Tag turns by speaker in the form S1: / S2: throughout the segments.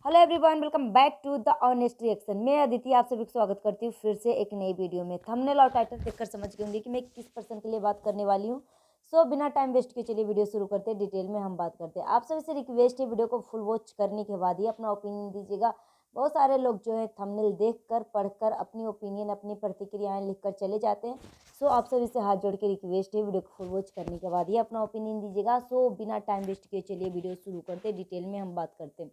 S1: Hello everyone, welcome back to the honest reaction. मैं अदिति आप सभी को स्वागत करती हूँ फिर से एक नई वीडियो में। थंबनेल और टाइटल देखकर समझ गई होंगी कि मैं किस पर्सन के लिए बात करने वाली हूँ। सो बिना टाइम वेस्ट के चलिए वीडियो शुरू करते हैं। डिटेल में हम बात करते हैं। आप सभी से रिक्वेस्ट है, वीडियो को फुल वॉच करने के बाद ही अपना ओपिनियन दीजिएगा। बहुत सारे लोग जो है थंबनेल देखकर पढ़कर अपनी ओपिनियन अपनी प्रतिक्रियाएं लिखकर चले जाते हैं। सो आप सभी से हाथ जोड़ के रिक्वेस्ट है, वीडियो को फुल वॉच करने के बाद ही अपना ओपिनियन दीजिएगा। सो बिना टाइम वेस्ट किए चलिए वीडियो शुरू करते हैं। डिटेल में हम बात करते हैं।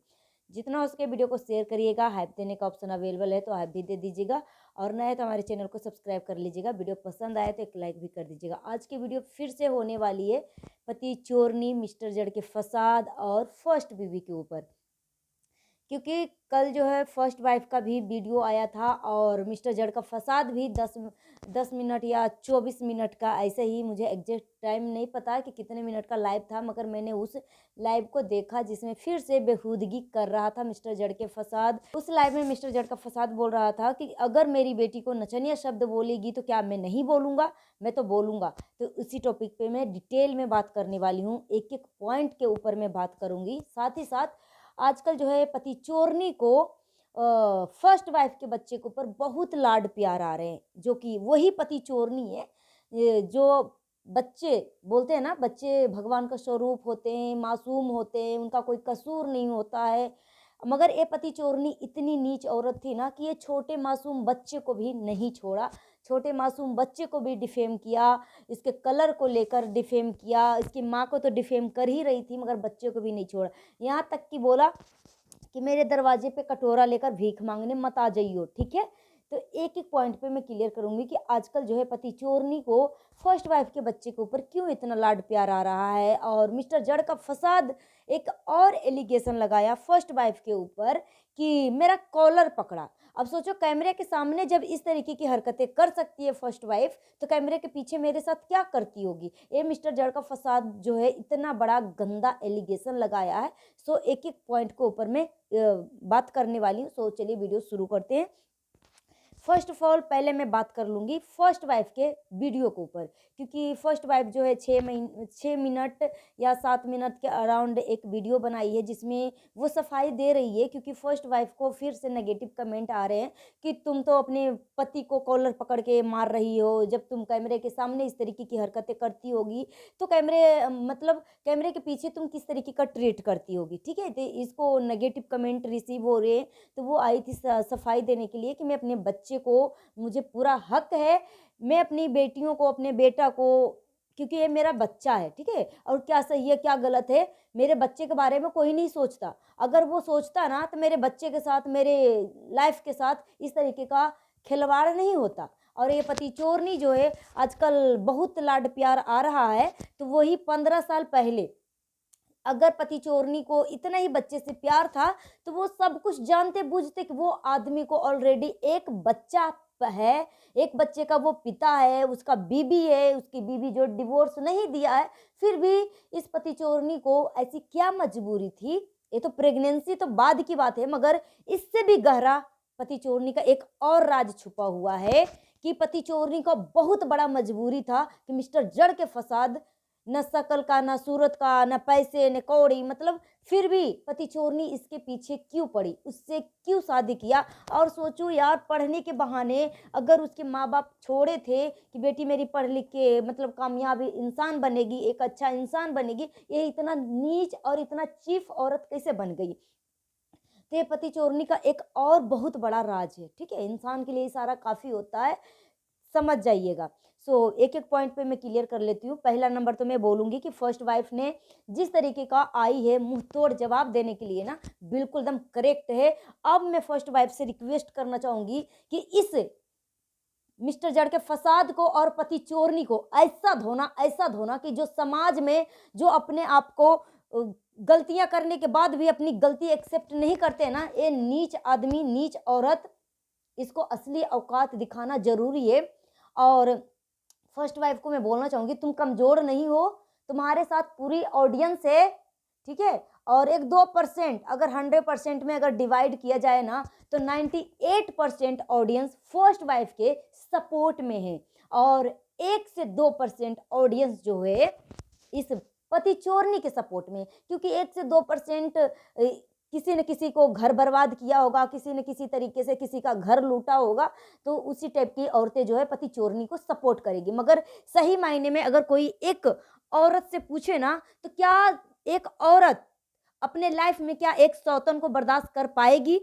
S1: जितना हो सके वीडियो को शेयर करिएगा। हाइप देने का ऑप्शन अवेलेबल है तो हाइप भी दे दीजिएगा, और नए तो हमारे चैनल को सब्सक्राइब कर लीजिएगा। वीडियो पसंद आए तो एक लाइक भी कर दीजिएगा। आज की वीडियो फिर से होने वाली है पति चोरनी, मिस्टर जड़ के फसाद और फर्स्ट बीवी के ऊपर, क्योंकि कल जो है फर्स्ट वाइफ का भी वीडियो आया था और मिस्टर जड़ का फसाद भी 10 मिनट या 24 मिनट का, ऐसे ही मुझे एग्जैक्ट टाइम नहीं पता कि कितने मिनट का लाइव था, मगर मैंने उस लाइव को देखा जिसमें फिर से बेहूदगी कर रहा था मिस्टर जड़ के फसाद। उस लाइव में मिस्टर जड़ का फसाद बोल रहा था कि अगर मेरी बेटी को नचनिया शब्द बोलेगी तो क्या मैं नहीं बोलूँगा? मैं तो बोलूँगा। तो इसी टॉपिक पे मैं डिटेल में बात करने वाली हूँ। एक एक पॉइंट के ऊपर मैं बात करूँगी। साथ ही साथ आजकल जो है पति चोरनी को फर्स्ट वाइफ के बच्चे के ऊपर बहुत लाड प्यार आ रहे हैं, जो कि वही पति चोरनी है। जो बच्चे बोलते हैं ना, बच्चे भगवान का स्वरूप होते हैं, मासूम होते हैं, उनका कोई कसूर नहीं होता है, मगर ये पति चोरनी इतनी नीच औरत थी ना कि ये छोटे मासूम बच्चे को भी नहीं छोड़ा। छोटे मासूम बच्चे को भी डिफेम किया, इसके कलर को लेकर डिफेम किया, इसकी माँ को तो डिफेम कर ही रही थी मगर बच्चे को भी नहीं छोड़ा। यहाँ तक कि बोला कि मेरे दरवाजे पे कटोरा लेकर भीख मांगने मत आ जाइयो, ठीक है। तो एक एक पॉइंट पे मैं क्लियर करूंगी कि आजकल जो है पति चोरनी को फर्स्ट वाइफ के बच्चे के ऊपर क्यों इतना लाड प्यार आ रहा है। और मिस्टर जड़ का फसाद एक और एलिगेशन लगाया फर्स्ट वाइफ के ऊपर कि मेरा कॉलर पकड़ा। अब सोचो, कैमरे के सामने जब इस तरीके की हरकतें कर सकती है फर्स्ट वाइफ, तो कैमरे के पीछे मेरे साथ क्या करती होगी। ये मिस्टर जड़ का फसाद जो है इतना बड़ा गंदा एलिगेशन लगाया है। सो एक एक पॉइंट के ऊपर मैं बात करने वाली हूँ। सो चलिए वीडियो शुरू करते हैं। फर्स्ट ऑफ ऑल पहले मैं बात कर लूँगी फर्स्ट वाइफ के वीडियो के ऊपर, क्योंकि फर्स्ट वाइफ जो है 6 मिनट या 7 मिनट के अराउंड एक वीडियो बनाई है जिसमें वो सफाई दे रही है। क्योंकि फर्स्ट वाइफ को फिर से नेगेटिव कमेंट आ रहे हैं कि तुम तो अपने पति को कॉलर पकड़ के मार रही हो, जब तुम कैमरे के सामने इस तरीके की हरकतें करती होगी तो मतलब कैमरे के पीछे तुम किस तरीके का ट्रीट करती होगी, ठीक है। तो इसको नेगेटिव कमेंट रिसीव हो रहे हैं। तो वो आई थी सफाई देने के लिए कि मैं अपने बच्चे को, मुझे पूरा हक है, मैं अपनी बेटियों को, अपने बेटा को, क्योंकि ये मेरा बच्चा है, ठीक है। और क्या सही है क्या गलत है, मेरे बच्चे के बारे में कोई नहीं सोचता। अगर वो सोचता ना तो मेरे बच्चे के साथ, मेरे लाइफ के साथ इस तरीके का खिलवाड़ नहीं होता। और ये पति चोरनी जो है आजकल बहुत लाड प्यार आ रहा है, तो वही 15 साल पहले अगर पति चोरनी को इतना ही बच्चे से प्यार था तो वो सब कुछ जानते बूझते कि वो आदमी को ऑलरेडी एक बच्चा है, एक बच्चे का वो पिता है, उसका बीबी है, उसकी बीबी जो डिवोर्स नहीं दिया है, फिर भी इस पति चोरनी को ऐसी क्या मजबूरी थी। ये तो प्रेगनेंसी तो बाद की बात है, मगर इससे भी गहरा पति चोरनी का एक और राज छुपा हुआ है कि पति चोरनी का बहुत बड़ा मजबूरी था कि मिस्टर जड़ के फसाद, न शकल का, न सूरत का, न पैसे, न कौड़ी, मतलब फिर भी पति चोरनी इसके पीछे क्यों पड़ी, उससे क्यों शादी किया। और सोचो यार, पढ़ने के बहाने अगर उसके माँ बाप छोड़े थे कि बेटी मेरी पढ़ लिख के मतलब कामयाब इंसान बनेगी, एक अच्छा इंसान बनेगी, ये इतना नीच और इतना चीफ औरत कैसे बन गई। तो ये पति चोरनी का एक और बहुत बड़ा राज है, ठीक है। इंसान के लिए इशारा काफी होता है, समझ जाइएगा। सो एक एक पॉइंट पे मैं क्लियर कर लेती हूँ। पहला नंबर तो मैं बोलूंगी कि फर्स्ट वाइफ ने जिस तरीके का आई है मुंह तोड़ जवाब देने के लिए ना, बिल्कुल एकदम करेक्ट है। अब मैं फर्स्ट वाइफ से रिक्वेस्ट करना चाहूंगी कि इस मिस्टर जड़ के फसाद को और पति चोरनी को ऐसा धोना कि जो समाज में जो अपने आप को गलतियां करने के बाद भी अपनी गलती एक्सेप्ट नहीं करते ना, ये नीच आदमी, नीच औरत, इसको असली औकात दिखाना जरूरी है। और फर्स्ट वाइफ को मैं बोलना चाहूंगी, तुम कमजोर नहीं हो, तुम्हारे साथ पूरी ऑडियंस है, ठीक है। और एक 2%, अगर 100% में अगर डिवाइड किया जाए ना, तो 98% ऑडियंस फर्स्ट वाइफ के सपोर्ट में है, और 1 से 2% ऑडियंस जो है इस पति चोरनी के सपोर्ट में। क्योंकि 1 से 2% किसी न किसी को घर बर्बाद किया होगा, किसी न किसी तरीके से किसी का घर लूटा होगा, तो उसी टाइप की औरतें जो है पति चोरनी को सपोर्ट करेगी। मगर सही मायने में अगर कोई एक औरत से पूछे ना, तो क्या एक औरत अपने लाइफ में क्या एक सौतन को बर्दाश्त कर पाएगी?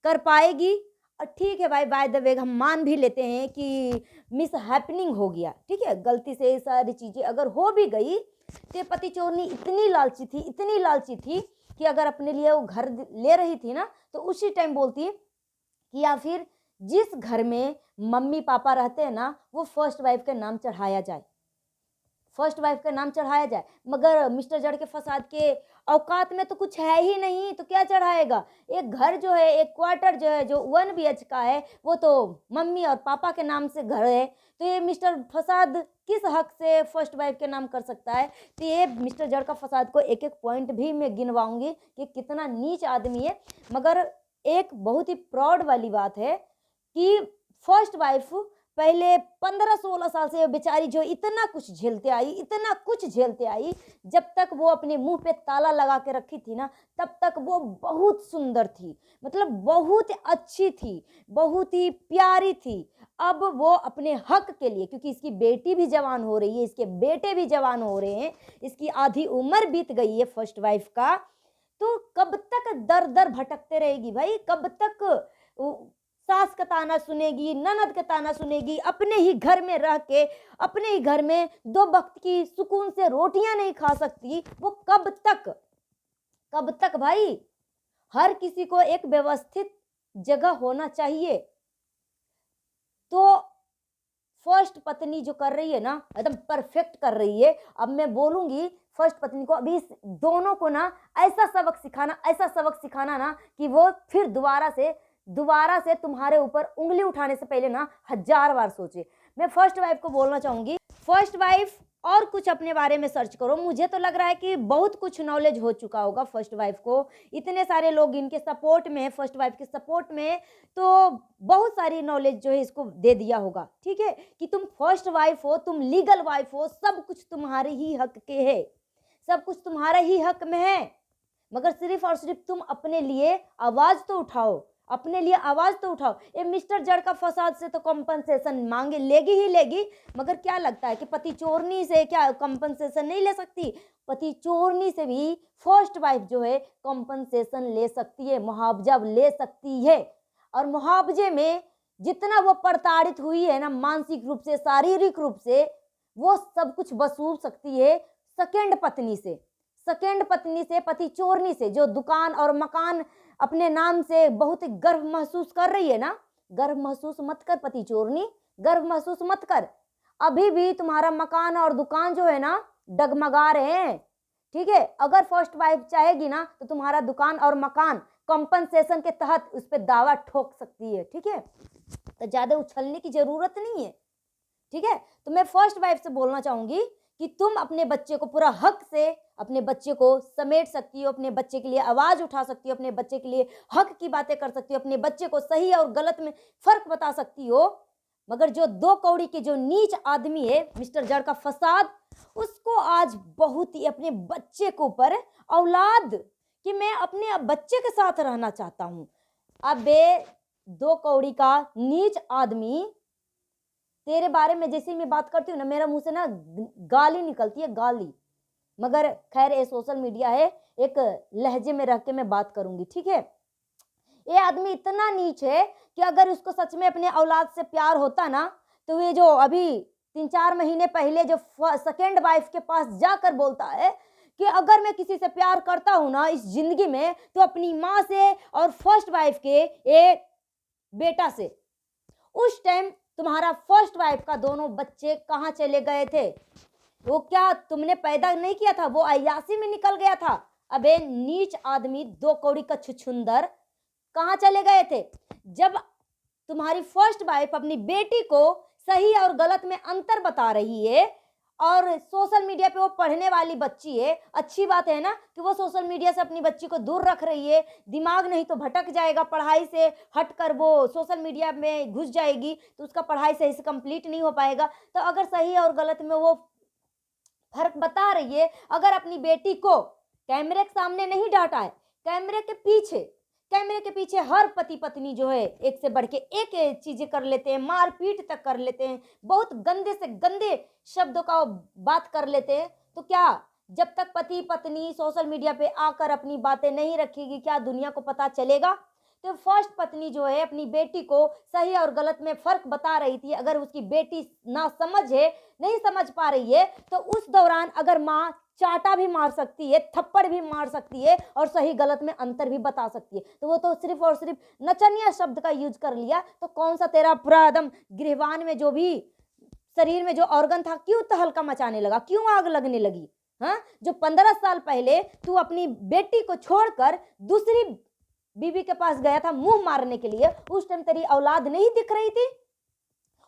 S1: कर पाएगी? और ठीक है भाई, बाय द वे हम मान भी लेते हैं कि मिसहैपनिंग हो गया, ठीक है, गलती से ये सारी चीज़ें अगर हो भी गई, तो ये पति चोरनी इतनी लालची थी कि अगर अपने लिए वो घर ले रही थी ना, तो उसी टाइम बोलती कि या फिर जिस घर में मम्मी पापा रहते हैं ना, वो फर्स्ट वाइफ का नाम चढ़ाया जाए, फर्स्ट वाइफ का नाम चढ़ाया जाए। मगर मिस्टर जड़ के फसाद के औकात में तो कुछ है ही नहीं, तो क्या चढ़ाएगा? एक घर जो है, एक क्वार्टर जो है, जो 1 BH का है, वो तो मम्मी और पापा के नाम से घर है। तो ये मिस्टर फसाद किस हक से फर्स्ट वाइफ के नाम कर सकता है? तो ये मिस्टर जड़ का फसाद को एक एक पॉइंट भी मैं गिनवाऊंगी कि कितना नीच आदमी है। मगर एक बहुत ही प्राउड वाली बात है कि फर्स्ट वाइफ पहले 15-16 साल से बेचारी जो इतना कुछ झेलते आई, जब तक वो अपने मुंह पे ताला लगा के रखी थी ना, तब तक वो बहुत सुंदर थी, मतलब बहुत अच्छी थी, बहुत ही प्यारी थी। अब वो अपने हक के लिए, क्योंकि इसकी बेटी भी जवान हो रही है, इसके बेटे भी जवान हो रहे हैं, इसकी आधी उम्र बीत गई है फर्स्ट वाइफ का, तो कब तक दर दर भटकते रहेगी भाई? कब तक सास का ताना सुनेगी, ननद का ताना सुनेगी, अपने ही घर में रह के, अपने ही घर में 2 वक्त की सुकून से रोटियां नहीं खा सकती? वो कब तक भाई? हर किसी को एक व्यवस्थित जगह होना चाहिए। तो फर्स्ट पत्नी जो कर रही है ना, एकदम परफेक्ट कर रही है। अब मैं बोलूंगी फर्स्ट पत्नी को, अभी इस दोनों को ना ऐसा सबक सिखाना ना कि वो फिर दोबारा से तुम्हारे ऊपर उंगली उठाने से पहले ना 1000 बार सोचे। मैं फर्स्ट वाइफ को बोलना चाहूंगी, फर्स्ट वाइफ और कुछ अपने बारे में सर्च करो। मुझे तो लग रहा है कि बहुत कुछ नॉलेज हो चुका होगा फर्स्ट वाइफ को, इतने सारे लोग इनके सपोर्ट में है, फर्स्ट वाइफ के सपोर्ट में, तो बहुत सारी नॉलेज जो है इसको दे दिया होगा, ठीक है, कि तुम फर्स्ट वाइफ हो, तुम लीगल वाइफ हो, सब कुछ तुम्हारे ही हक के है, सब कुछ तुम्हारे ही हक में है। मगर सिर्फ और सिर्फ तुम अपने लिए आवाज तो उठाओ, अपने लिए आवाज तो उठाओ। ये मिस्टर जड़ का फसाद से तो कॉम्पनसेशन मांगे लेगी ही लेगी, मगर क्या लगता है कि पति चोरनी से क्या कॉम्पनसेशन नहीं ले सकती? पति चोरनी से भी फर्स्ट वाइफ जो है कॉम्पनसेशन ले सकती है, मुआवजा ले सकती है। और मुआवजे में जितना वो प्रताड़ित हुई है ना, मानसिक रूप से, शारीरिक रूप से, वो सब कुछ वसूल सकती है सेकंड पत्नी से, पति चोरनी से, जो दुकान और मकान अपने नाम से बहुत गर्व महसूस कर रही है ना। गर्व महसूस मत कर पति चोरनी, गर्व महसूस मत कर। अभी भी तुम्हारा मकान और दुकान जो है ना डगमगा रहे हैं, ठीक है। अगर फर्स्ट वाइफ चाहेगी ना, तो तुम्हारा दुकान और मकान कॉम्पनसेशन के तहत उस पर दावा ठोक सकती है, ठीक है। तो ज्यादा उछलने की जरूरत नहीं है, ठीक है। तो मैं फर्स्ट वाइफ से बोलना चाहूंगी कि तुम अपने बच्चे को पूरा हक से, अपने बच्चे को समेट सकती हो, अपने बच्चे के लिए आवाज उठा सकती हो, अपने बच्चे के लिए हक की बातें कर सकती हो, अपने बच्चे को सही और गलत में फर्क बता सकती हो। मगर जो 2 कौड़ी के जो नीच आदमी है मिस्टर जड़ का फसाद, उसको आज बहुत ही अपने बच्चे के ऊपर औलाद कि मैं अपने बच्चे के साथ रहना चाहता हूं। अबे 2 कौड़ी का नीच आदमी, तेरे बारे में जैसे मैं बात करती हूँ ना, मेरा मुंह से ना गाली निकलती है, गाली। मगर खैर ये सोशल मीडिया है, एक लहजे में रह के मैं बात करूंगी, ठीक है। ये आदमी इतना नीच है कि अगर उसको सच में अपने औलाद से प्यार होता ना, तो ये जो अभी 3-4 महीने पहले जो सेकेंड वाइफ के पास जाकर बोलता है कि अगर मैं किसी से प्यार करता हूं ना इस जिंदगी में, तो अपनी माँ से और फर्स्ट वाइफ के एक बेटा से। उस टाइम तुम्हारा फर्स्ट वाइफ का दोनों बच्चे कहाँ चले गए थे? वो क्या तुमने पैदा नहीं किया था? वो अय्यासी में निकल गया था। अबे नीच आदमी, 2 कौड़ी का छुछुंदर, कहाँ चले गए थे? जब तुम्हारी फर्स्ट वाइफ अपनी बेटी को सही और गलत में अंतर बता रही है, और सोशल मीडिया पे वो पढ़ने वाली बच्ची है, अच्छी बात है ना कि वो सोशल मीडिया से अपनी बच्ची को दूर रख रही है। दिमाग नहीं तो भटक जाएगा, पढ़ाई से हटकर वो सोशल मीडिया में घुस जाएगी, तो उसका पढ़ाई सही से कंप्लीट नहीं हो पाएगा। तो अगर सही और गलत में वो फर्क बता रही है, अगर अपनी बेटी को कैमरे के सामने नहीं डांटा है, कैमरे के पीछे हर पति पत्नी जो है एक से बढ़ के एक चीजें कर लेते हैं, मारपीट तक कर लेते हैं, बहुत गंदे से गंदे शब्दों का बात कर लेते हैं। तो क्या जब तक पति पत्नी सोशल मीडिया पे आकर अपनी बातें नहीं रखेगी, क्या दुनिया को पता चलेगा? तो फर्स्ट पत्नी जो है अपनी बेटी को सही और गलत में फर्क बता रही थी। अगर उसकी बेटी ना समझ है, नहीं समझ पा रही है, तो उस दौरान अगर माँ चाटा भी मार सकती है, थप्पड़ भी मार सकती है और सही गलत में अंतर भी बता सकती है। तो वो तो सिर्फ और सिर्फ नचनिया शब्द का यूज कर लिया। तो कौन सा तेरा पूरा एकदम गृहवान में जो भी शरीर में जो ऑर्गन था क्यों तहलका मचाने लगा, क्यों आग लगने लगी? हाँ, जो 15 साल पहले तू अपनी बेटी को छोड़कर दूसरी बीवी के पास गया था मुंह मारने के लिए, उस टाइम तेरी औलाद नहीं दिख रही थी?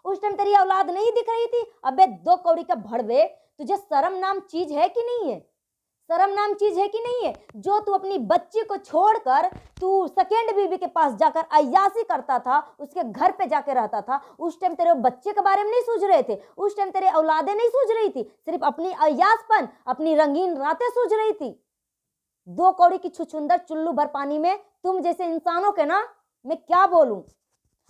S1: उस टाइम तेरी औलाद नहीं दिख रही थी? अबे दो कौड़ी का भड़वे, तुझे शर्म नाम चीज है कि नहीं है? शर्म नाम चीज है कि नहीं है? जो तू अपनी बच्ची को छोड़कर तू सेकेंड बीवी के पास जाकर अय्यासी करता था, उसके घर पे जाके रहता था, उस टाइम तेरे बच्चे के बारे में नहीं सोच रहे थे, उस टाइम तेरे औलादे नहीं सोच रही थी, सिर्फ अपनी अय्यासपन, अपनी रंगीन रातें सोच रही थी। दो कौड़ी की छुछुंदर चुल्लू भर पानी में तुम जैसे इंसानों के ना मैं क्या बोलूं।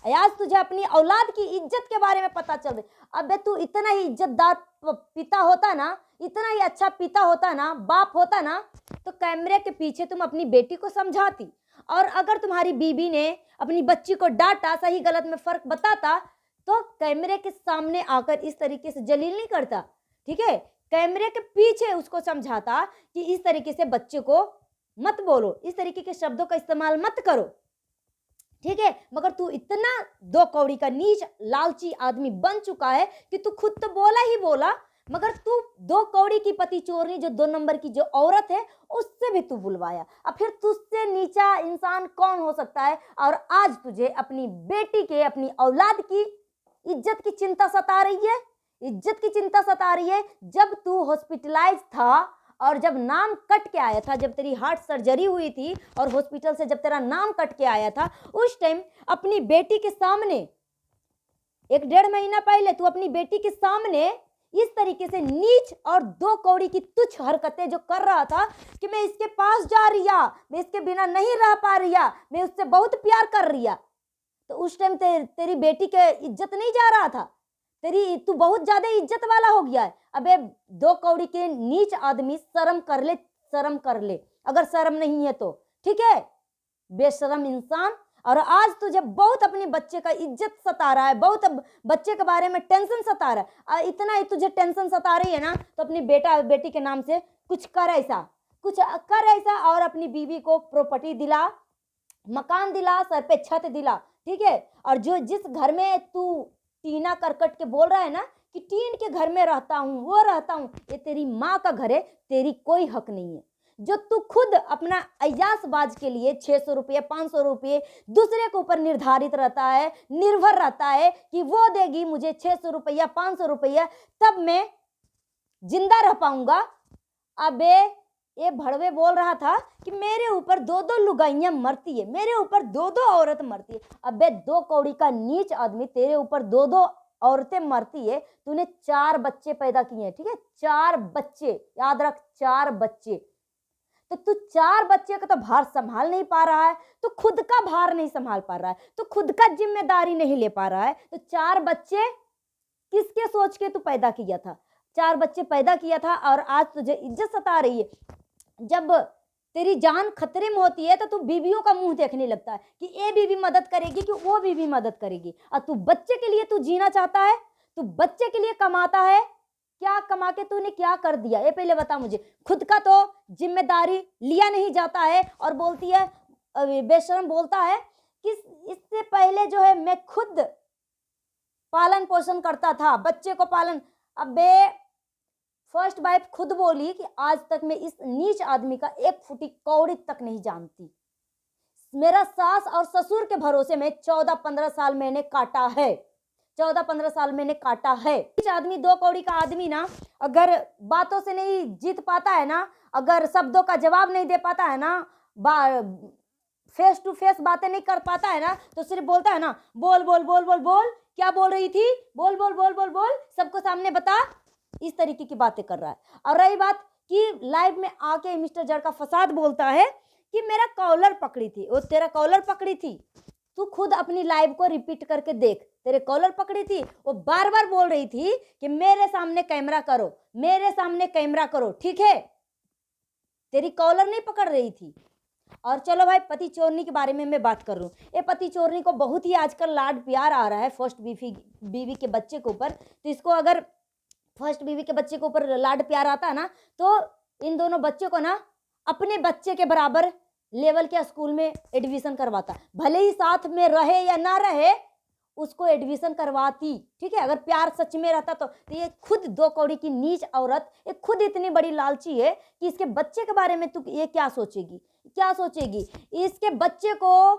S1: आज तुझे अपनी औलाद की इज्जत के बारे में पता चल रही। अबे तू इतना ही इज्जतदार पिता होता ना, इतना ही अच्छा पिता होता ना, बाप होता ना, तो कैमरे के पीछे तुम अपनी बेटी को समझाती। और अगर तुम्हारी बीबी ने अपनी बच्ची को डांटा, सही गलत में फर्क बताता, तो कैमरे के सामने आकर इस तरीके से जलील नहीं करता। ठीक है, कैमरे के पीछे उसको समझाता कि इस तरीके से बच्चे को मत बोलो, इस तरीके के शब्दों का इस्तेमाल मत करो। ठीक है, मगर तू इतना दो कौड़ी का नीच लालची आदमी बन चुका है कि तू खुद तो बोला ही बोला, मगर तू दो कौड़ी की पति चोरनी जो 2 नंबर की जो औरत है उससे भी तू बुलवाया। अब फिर तुझसे नीचा इंसान कौन हो सकता है? और आज तुझे अपनी बेटी के, अपनी औलाद की इज्जत की चिंता सता रही है, इज्जत की चिंता सता रही है। जब तू हॉस्पिटलाइज था और जब नाम कट के आया था, जब तेरी हार्ट सर्जरी हुई थी और हॉस्पिटल से जब तेरा नाम कट के आया था, उस टाइम अपनी बेटी के सामने 1-1.5 महीना पहले तू अपनी बेटी के सामने इस तरीके से नीच और दो कौड़ी की तुच्छ हरकतें जो कर रहा था कि मैं इसके पास जा रिया, मैं इसके बिना नहीं रह पा रिया, मैं उससे बहुत प्यार कर रिया, तो उस टाइम तेरी बेटी के इज्जत नहीं जा रहा था? तू बहुत ज्यादा इज्जत वाला हो गया है। अबे दो कौड़ी के नीच आदमी, शर्म कर ले, शर्म कर ले, अगर शर्म नहीं है तो। ठीक है, बेशरम इंसान। और आज तुझे बहुत अपने बच्चे का इज्जत सता रहा है, बहुत बच्चे के बारे में टेंशन सता रहा है। इतना ही तुझे टेंशन सता रही है ना, तो अपनी बेटी के नाम से कुछ कर ऐसा और अपनी बीवी को प्रॉपर्टी दिला, मकान दिला, सर पे छत दिला। ठीक है, और जिस घर में तू टीना करकट के बोल रहा है ना कि टीन के घर में रहता हूँ, वो रहता हूँ, ये तेरी माँ का घर है, तेरी कोई हक नहीं है। जो तू खुद अपना अय्यासबाज के लिए 600 रुपये 500 रुपये दूसरे के ऊपर निर्धारित रहता है, निर्भर रहता है कि वो देगी मुझे 600 रुपया 500 रुपया, तब मैं जिंदा रह पाऊंगा। अबे ये भड़वे बोल रहा था कि मेरे ऊपर 2-2 लुगाइयां मरती है, मेरे ऊपर 2-2 औरत मरती है। अबे दो कौड़ी का नीच आदमी, तेरे ऊपर 2-2 औरतें मरती है, तूने 4 बच्चे पैदा किए हैं। ठीक है, 4 बच्चे, याद रख, 4 बच्चे। तो तू 4 बच्चे का तो भार संभाल नहीं पा रहा है, तो खुद का भार नहीं संभाल पा रहा है, तो खुद का जिम्मेदारी नहीं ले पा रहा है, तो 4 बच्चे किसके सोच के तू पैदा किया था? 4 बच्चे पैदा किया था और आज तुझे इज्जत सता रही है। जब तेरी जान खतरे में होती है तो तू बीवियों का मुंह देखने लगता है कि ये बीवी मदद करेगी कि वो बीवी मदद करेगी। और तू बच्चे के लिए तू जीना चाहता है, तू बच्चे के लिए कमाता है, क्या कमा के तूने क्या कर दिया ये पहले बता मुझे। खुद का तो जिम्मेदारी लिया नहीं जाता है और बोलती है, बेशरम बोलता है कि इससे पहले जो है मैं खुद पालन पोषण करता था, बच्चे को पालन। अबे फर्स्ट वाइफ खुद बोली कि आज तक मैं इस नीच आदमी का 1 फुटी कौड़ी तक नहीं जानती। मेरा सास और ससुर के भरोसे में 14-15 साल मैंने काटा है, 14-15 साल मैंने काटा है। नीच आदमी, 2 कौड़ी का आदमी ना, अगर बातों से नहीं जीत पाता है ना, अगर शब्दों का जवाब नहीं दे पाता है ना, फेस टू फेस बातें नहीं कर पाता है ना, तो सिर्फ बोलता है ना बोल बोल बोल बोल बोल, क्या बोल रही थी, बोल बोल बोल बोल बोल, सबको सामने बता, इस तरीके की बातें कर रहा है। और रही बात कि लाइव में आके मिस्टर जड़ का फसाद बोलता है कि मेरा कॉलर पकड़ी थी, वो तेरा कॉलर पकड़ी थी। तू खुद अपनी लाइव को रिपीट करके देख, तेरे कॉलर पकड़ी थी, वो बार बार बोल रही थी कि मेरे सामने कैमरा करो, मेरे सामने कैमरा करो, ठीक है। तेरी कॉलर नहीं पकड़ रही थी। और चलो भाई, पति चोरनी के बारे में मैं बात कर रहा हूँ। ये पति चोरनी को बहुत ही आजकल लाड प्यार आ रहा है फर्स्ट बीवी के बच्चे के ऊपर। तो इसको अगर फर्स्ट बीवी के बच्चे के ऊपर लाड प्यार आता है ना, तो इन दोनों बच्चों को ना अपने बच्चे के बराबर लेवल के स्कूल में एडमिशन करवाता, भले ही साथ में रहे या ना रहे, उसको एडमिशन करवाती, ठीक है। अगर प्यार सच में रहता तो ये खुद दो कौड़ी की नीच औरत, ये खुद इतनी बड़ी लालची है कि इसके बच्चे के बारे में तू ये क्या सोचेगी, क्या सोचेगी। इसके बच्चे को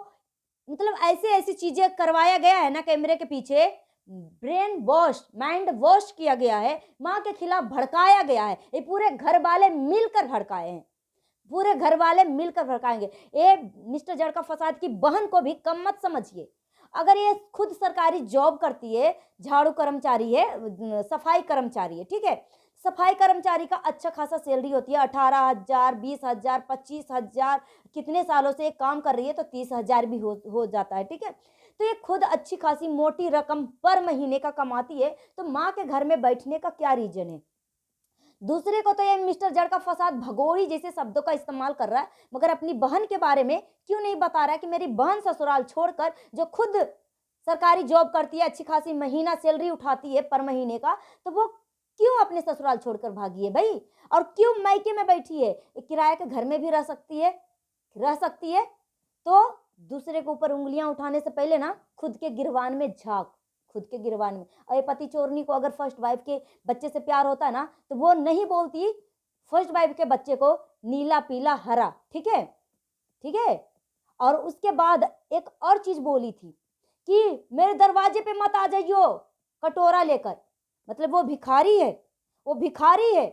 S1: मतलब ऐसे ऐसी चीजें करवाया गया है ना कैमरे के पीछे, ब्रेन वॉश, माइंड वॉश किया गया है, माँ के खिलाफ भड़काया गया है। ये पूरे घर वाले मिलकर भड़काए हैं, पूरे घर वाले मिलकर भड़काएंगे। ये मिस्टर जड़का फसाद की बहन को भी कम मत समझिए। अगर ये खुद सरकारी जॉब करती है, झाड़ू कर्मचारी है, सफाई कर्मचारी है, ठीक है। सफाई कर्मचारी का अच्छा खासा सैलरी होती है, 18,000, 20,000, 25,000, कितने सालों से काम कर रही है तो 30,000 भी हो जाता है, ठीक है। तो ये खुद अच्छी खासी मोटी रकम पर महीने का कमाती है, तो माँ के घर में बैठने का क्या रीजन है। दूसरे को तो ये मिस्टर जड़का फसाद भगोड़ी जैसे शब्दों का इस्तेमाल कर रहा है, मगर अपनी बहन के बारे में क्यों नहीं बता रहा है कि मेरी बहन ससुराल छोड़कर, जो खुद सरकारी जॉब करती है, अच्छी खासी महीना सैलरी उठाती है पर महीने का, तो वो क्यों अपने ससुराल छोड़कर भागी है भाई, और क्यों मायके में बैठी है। किराए के घर में भी रह सकती है, रह सकती है। तो दूसरे के ऊपर उंगलियां उठाने से पहले ना खुद के गिरवान में झांक, खुद के गिरवान में। और ये पति चोरनी को अगर फर्स्ट वाइफ के बच्चे से प्यार होता है ना, तो वो नहीं बोलती फर्स्ट वाइफ के बच्चे को नीला पीला हरा, ठीक है, ठीक है। और उसके बाद एक और चीज बोली थी कि मेरे दरवाजे पे मत आ जाइयो कटोरा लेकर, मतलब वो भिखारी है, वो भिखारी है।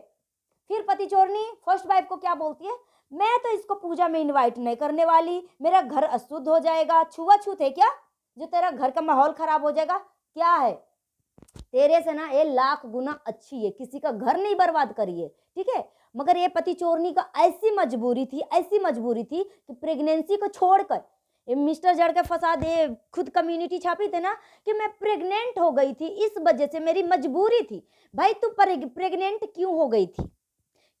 S1: फिर पति चोरनी फर्स्ट वाइफ को क्या बोलती है, मैं तो इसको पूजा में इनवाइट नहीं करने वाली, मेरा घर अशुद्ध हो जाएगा। छुआछूत है क्या जो तेरा घर का माहौल खराब हो जाएगा, क्या है। तेरे से ना ये लाख गुना अच्छी है, किसी का घर नहीं बर्बाद करी है, ठीक है। मगर ये पति चोरनी का ऐसी मजबूरी थी, ऐसी मजबूरी थी कि प्रेगनेंसी को छोड़कर ये मिस्टर जड़का फसाद ये खुद कम्युनिटी छापी थे ना कि मैं प्रेग्नेंट हो गई थी, इस वजह से मेरी मजबूरी थी। भाई तू प्रेग्नेंट क्यों हो गई थी,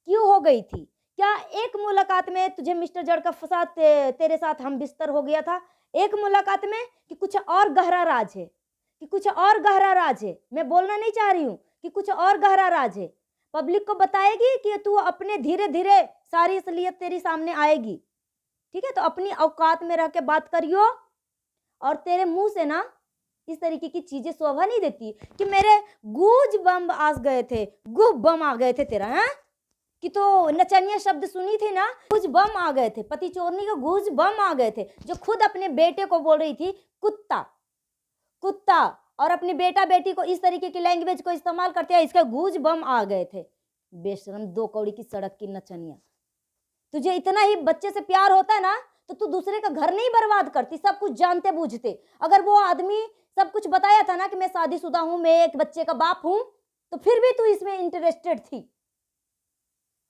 S1: क्यों हो गई थी। क्या एक मुलाकात में तुझे मिस्टर जड़का फसाद तेरे साथ हम बिस्तर हो गया था, एक मुलाकात में, कि कुछ और गहरा राज है, कि कुछ और गहरा राज है। मैं बोलना नहीं चाह रही हूँ कि कुछ और गहरा राज है, पब्लिक को बताएगी कि तू अपने धीरे धीरे सारी असलियत तेरी सामने आएगी, ठीक है। तो अपनी औकात में रह के बात करियो, और तेरे मुंह से ना इस तरीके की चीजें शोभा नहीं देती कि मेरे गूज बम आ गए थे, गुह बम आ गए थे तेरा, है कि तो नचनिया शब्द सुनी थी ना, गूज बम आ गए थे, पति चोरनी के गूज बम आ गए थे, जो खुद अपने बेटे को बोल रही थी कुत्ता कुत्ता, और अपनी बेटा बेटी को इस तरीके की लैंग्वेज को इस्तेमाल करते हैं, इसका गूज बम आ गए थे। बेशरम दो कौड़ी की सड़क की नचनिया, तुझे इतना ही बच्चे से प्यार होता है ना तो तू दूसरे का घर नहीं बर्बाद करती, सब कुछ जानते बूझते। अगर वो आदमी सब कुछ बताया था ना कि मैं शादीशुदा हूं, मैं एक बच्चे का बाप हूं, तो फिर भी तू इसमें इंटरेस्टेड थी।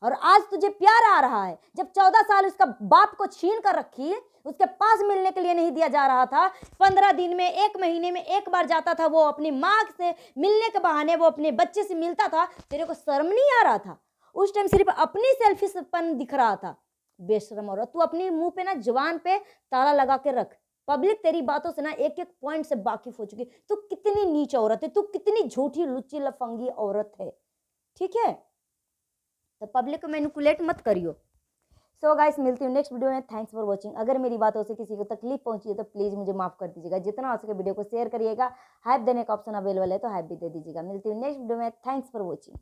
S1: और आज तुझे प्यार आ रहा है, जब 14 साल उसका बाप को छीन कर रखी, उसके पास मिलने के लिए नहीं दिया जा रहा था, 15 दिन में, 1 महीने में एक बार जाता था वो अपनी माँ से मिलने के बहाने, वो अपने बच्चे से मिलता था, तेरे को शर्म नहीं आ रहा था। उस टाइम सिर्फ अपनी सेल्फिशपन दिख रहा था। बेशरम औरत, तू अपनी मुंह पे ना जवान पे ताला लगा के रख, पब्लिक तेरी बातों से ना एक एक पॉइंट से वाकिफ हो चुकी। तू कितनी नीच औरत है, तू कितनी झूठी लुच्ची लफंगी औरत है, ठीक है। तो पब्लिक को मैनिपुलेट मत करियो। सो गाइस, मिलती हूँ नेक्स्ट वीडियो में। Thanks for watching. अगर मेरी बातों से किसी को तकलीफ पहुंची है तो प्लीज़ मुझे माफ़ कर दीजिएगा। जितना हो सके वीडियो को शेयर करिएगा। हाइप देने का ऑप्शन अवेलेबल है तो हाइप भी दे दीजिएगा। मिलती हूँ नेक्स्ट वीडियो में। Thanks for watching.